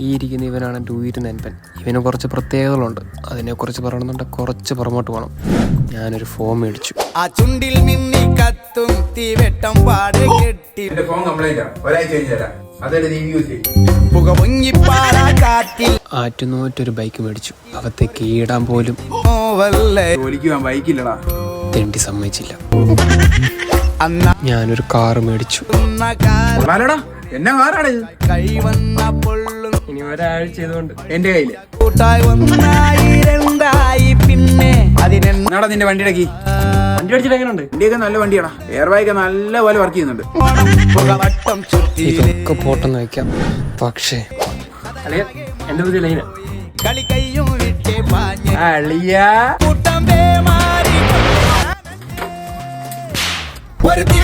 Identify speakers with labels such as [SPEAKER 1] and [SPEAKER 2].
[SPEAKER 1] ഈ ഇരിക്കുന്ന ഇവനാണ് എൻ്റെ ഉയിര് നൻപൻ. ഇവന് കുറച്ച് പ്രത്യേകതകളുണ്ട്. അതിനെക്കുറിച്ച് പറയണമെന്നുണ്ടെങ്കിൽ കുറച്ച് പുറമോട്ട് പോകണം. ഞാനൊരു ഫോം മേടിച്ചു.
[SPEAKER 2] ആ ചുണ്ടിൽ മിന്നി കത്തും തീവെട്ടം പാടെ കെട്ടി
[SPEAKER 3] ഫോൺ കംപ്ലൈന്റ് ഒരാഴ്ച കഴിഞ്ഞ് തരാം. അതെന്റെ യൂസ്
[SPEAKER 2] പുക പൊങ്ങിപ്പാറ കാറ്റിൽ
[SPEAKER 1] ആറ്റുനോറ്റൊരു ബൈക്ക് മേടിച്ചു. അകത്തേക്ക് ഈടാൻ പോലും
[SPEAKER 3] ജോലിക്ക് പോകാൻ ബൈക്കില്ലടാ.
[SPEAKER 1] തെണ്ടി സമ്മതിച്ചില്ല.
[SPEAKER 2] അന്ന
[SPEAKER 1] ഞാനൊരു കാറ് മേടിച്ചു.
[SPEAKER 3] കൊള്ളാലടാ. എന്നാ കാറാണ് ഇത്?
[SPEAKER 2] കഴിവന്ന പൊള്ളും
[SPEAKER 1] ഇനി ഒരാഴ്ച ചെയ്തുകൊണ്ട്
[SPEAKER 3] എന്റെ കയ്യില്
[SPEAKER 2] കൂട്ടായി ഒന്നായി രണ്ടായി പിന്നെ
[SPEAKER 3] എന്നാടാ നിന്റെ വണ്ടിയുടെ കീ?
[SPEAKER 1] വണ്ടി അടിച്ചിട്ട് എങ്ങനെയുണ്ട്?
[SPEAKER 3] വണ്ടിയൊക്കെ നല്ല വണ്ടിയാടാ. എയർ ബാഗ് നല്ല പോലെ വർക്ക് ചെയ്യുന്നുണ്ട്.
[SPEAKER 2] പുകവട്ടം ചുറ്റി
[SPEAKER 1] ഇതൊക്കെ പോട്ടെന്ന് വയ്ക്കാം. പക്ഷേ എന്റെ പുതിയ ലൈന
[SPEAKER 2] കളി കയ്യും വിട്ടേ പാഞ്ഞ
[SPEAKER 3] അളിയാ
[SPEAKER 2] കൂട്ടം പേമാരി ഒരു തീ